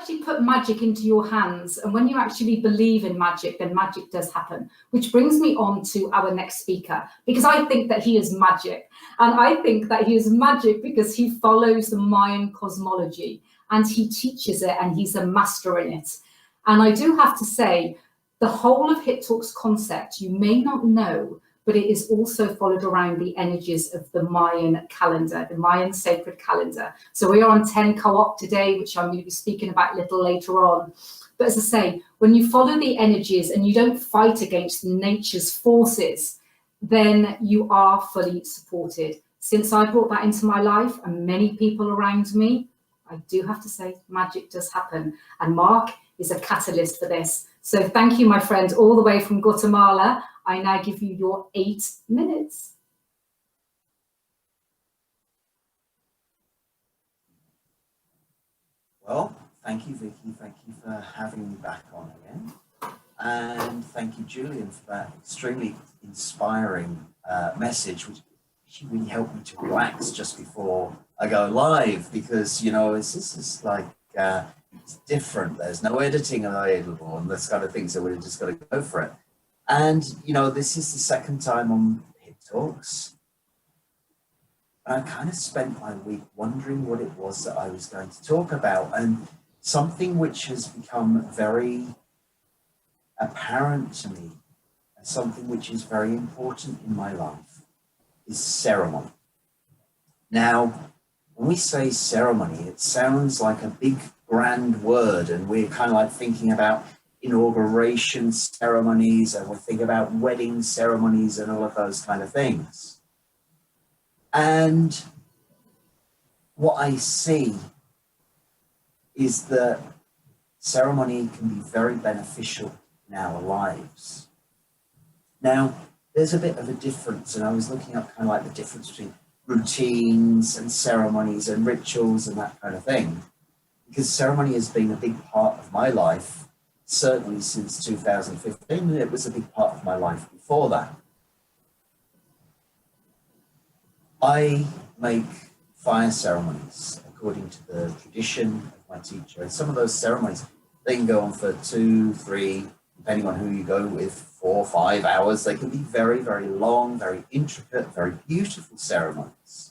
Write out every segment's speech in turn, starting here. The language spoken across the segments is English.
actually put magic into your hands, and when you actually believe in magic, then magic does happen. Which brings me on to our next speaker, because I think that he is magic. And I think that he is magic because he follows the Mayan cosmology and he teaches it and he's a master in it. And I do have to say, the whole of Hit Talk's concept, you may not know, but it is also followed around the energies of the Mayan calendar, the Mayan sacred calendar. So we are on 10 co-op today, which I'm going to be speaking about a little later on. But as I say, when you follow the energies and you don't fight against nature's forces, then you are fully supported. Since I brought that into my life and many people around me, I do have to say magic does happen. And Mark is a catalyst for this. So thank you, my friend, all the way from Guatemala. I now give you your 8 minutes. Well, thank you, Vikki. Thank you for having me back on again. And thank you, Julian, for that extremely inspiring message, which actually really helped me to relax just before I go live, because, you know, this is like, it's different. There's no editing available and this kind of thing. So we're just got to go for it. And, you know, this is the second time on Hit Talks. And I kind of spent my week wondering what it was that I was going to talk about. And something which has become very apparent to me, and something which is very important in my life, is ceremony. Now, when we say ceremony, it sounds like a big, grand word, and we're kind of like thinking about inauguration ceremonies, and we think about wedding ceremonies and all of those kind of things. And what I see is that ceremony can be very beneficial in our lives. Now, there's a bit of a difference, and I was looking up kind of like the difference between routines and ceremonies and rituals and that kind of thing, because ceremony has been a big part of my life. Certainly since 2015, and it was a big part of my life before that. I make fire ceremonies according to the tradition of my teacher. And some of those ceremonies, they can go on for 2, 3, depending on who you go with, 4, 5 hours. They can be very, very long, very intricate, very beautiful ceremonies.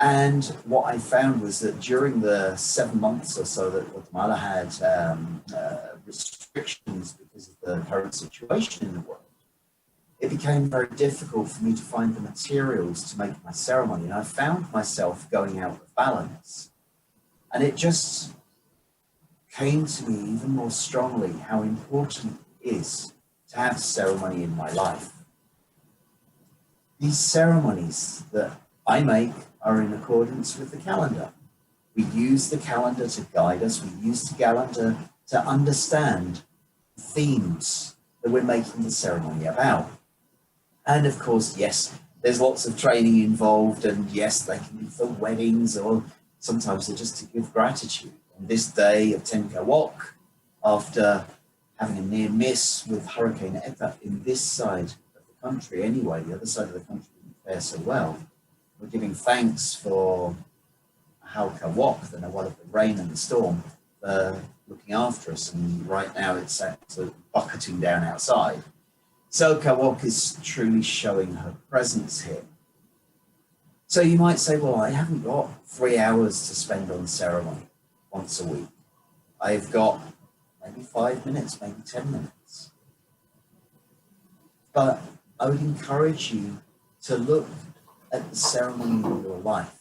And what I found was that during the 7 months or so that Guatemala had restrictions because of the current situation in the world, it became very difficult for me to find the materials to make my ceremony. And I found myself going out of balance. And it just came to me even more strongly how important it is to have ceremony in my life. These ceremonies that I make are in accordance with the calendar. We use the calendar to guide us. We use the calendar to understand the themes that we're making the ceremony about. And of course, yes, there's lots of training involved, and yes, they can be for weddings, or sometimes they're just to give gratitude. On this day of Tenkawok, after having a near miss with Hurricane Eta in this side of the country anyway, the other side of the country didn't fare so well. We're giving thanks for Haukawok, the Nawal of the rain and the storm, for looking after us. And right now it's absolutely bucketing down outside. So Kawok is truly showing her presence here. So you might say, well, I haven't got 3 hours to spend on ceremony once a week. I've got maybe 5 minutes, maybe 10 minutes. But I would encourage you to look at the ceremony in your life,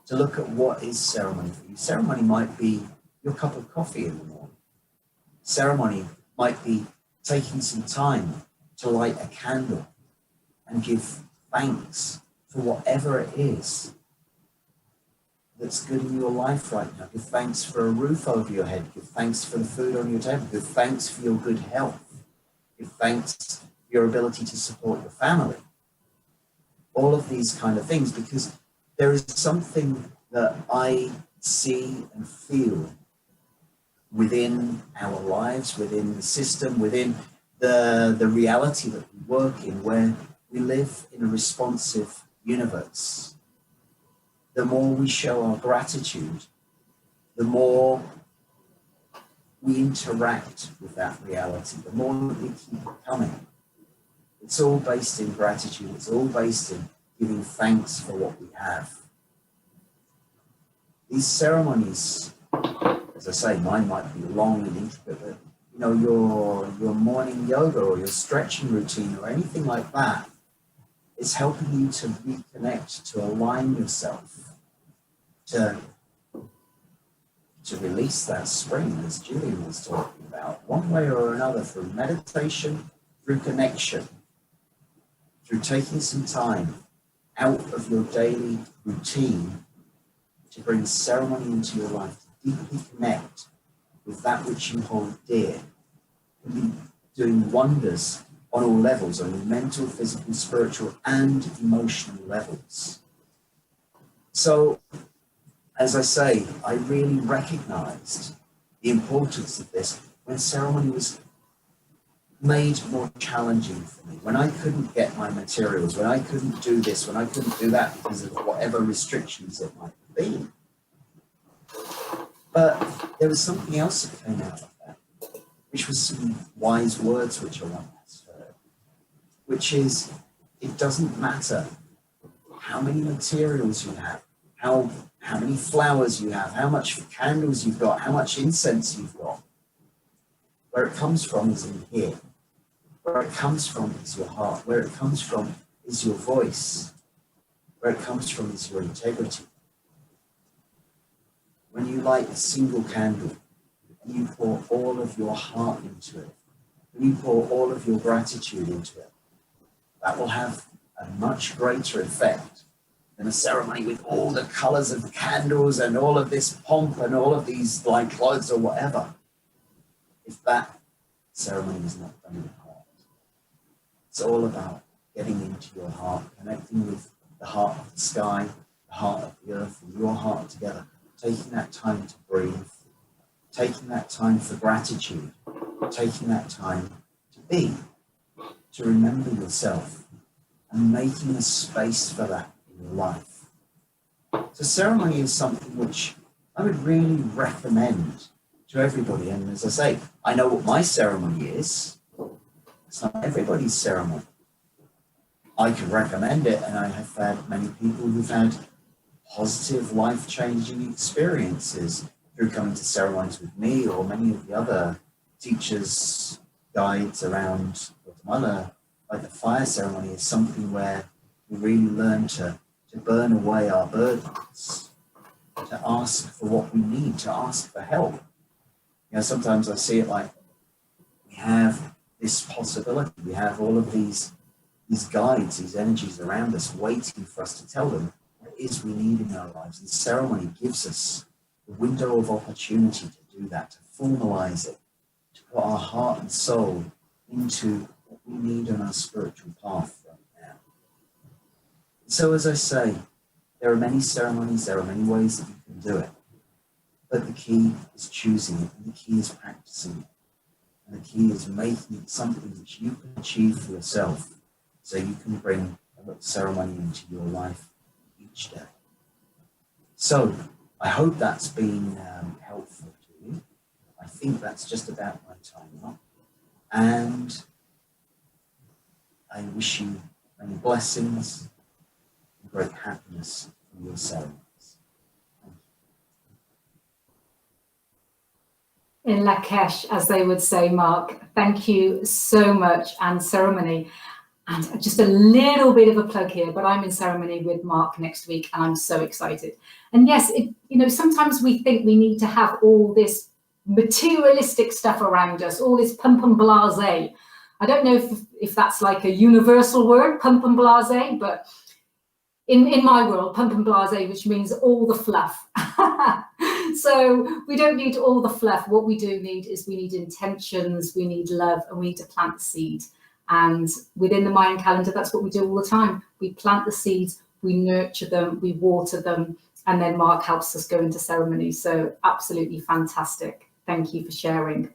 to look at what is ceremony for you. Ceremony might be your cup of coffee in the morning. Ceremony might be taking some time to light a candle and give thanks for whatever it is that's good in your life right now. Give thanks for a roof over your head. Give thanks for the food on your table. Give thanks for your good health. Give thanks for your ability to support your family. All of these kind of things, because there is something that I see and feel within our lives, within the system, within the reality that we work in, where we live in a responsive universe. The more we show our gratitude the more we interact with that reality, the more that we keep it coming. It's all based in gratitude. It's all based in giving thanks for what we have. These ceremonies, as I say, mine might be long and intricate, but you know, your morning yoga or your stretching routine or anything like that, it's helping you to reconnect, to align yourself, to release that spring, as Julian was talking about, one way or another, through meditation, through connection, through taking some time out of your daily routine to bring ceremony into your life, to deeply connect with that which you hold dear, can be doing wonders on all levels, on your mental, physical, spiritual, and emotional levels. So, as I say, I really recognized the importance of this when ceremony was made more challenging for me, when I couldn't get my materials, when I couldn't do this, when I couldn't do that because of whatever restrictions it might be. But there was something else that came out of that, which was some wise words which I once heard, which is, it doesn't matter how many materials you have, how many flowers you have, how much candles you've got, how much incense you've got. Where it comes from is in here. Where it comes from is your heart. Where it comes from is your voice. Where it comes from is your integrity. When you light a single candle and you pour all of your heart into it, when you pour all of your gratitude into it, that will have a much greater effect than a ceremony with all the colors of the candles and all of this pomp and all of these like clothes or whatever, if that ceremony is not done in the heart. It's all about getting into your heart, connecting with the heart of the sky, the heart of the earth, and your heart together, taking that time to breathe, taking that time for gratitude, taking that time to be, to remember yourself, and making a space for that in your life. So ceremony is something which I would really recommend to everybody. And as I say, I know what my ceremony is. It's not everybody's ceremony. I can recommend it, and I have had many people who've had positive, life-changing experiences through coming to ceremonies with me or many of the other teachers, guides around Guatemala. Like the fire ceremony is something where we really learn to burn away our burdens, to ask for what we need, to ask for help. You know, sometimes I see it like we have this possibility, we have all of these guides, these energies around us waiting for us to tell them what it is we need in our lives. And ceremony gives us the window of opportunity to do that, to formalize it, to put our heart and soul into what we need on our spiritual path right now. So as I say, there are many ceremonies, there are many ways that you can do it. But the key is choosing it, and the key is practicing it. And the key is making it something which you can achieve for yourself, so you can bring a little ceremony into your life each day. So I hope that's been helpful to you. I think that's just about my time up. And I wish you many blessings and great happiness from your ceremonies. In Lakesh, as they would say, Mark, thank you so much. And ceremony. And just a little bit of a plug here, but I'm in ceremony with Mark next week, and I'm so excited. And yes, sometimes we think we need to have all this materialistic stuff around us, all this pump and blase. I don't know if that's like a universal word, pump and blase, but in my world, pump and blase, which means all the fluff. So we don't need all the fluff. What we do need is we need intentions, we need love, and we need to plant the seed. And within the Mayan calendar, that's what we do all the time. We plant the seeds, we nurture them, we water them, and then Mark helps us go into ceremony. So absolutely fantastic. Thank you for sharing.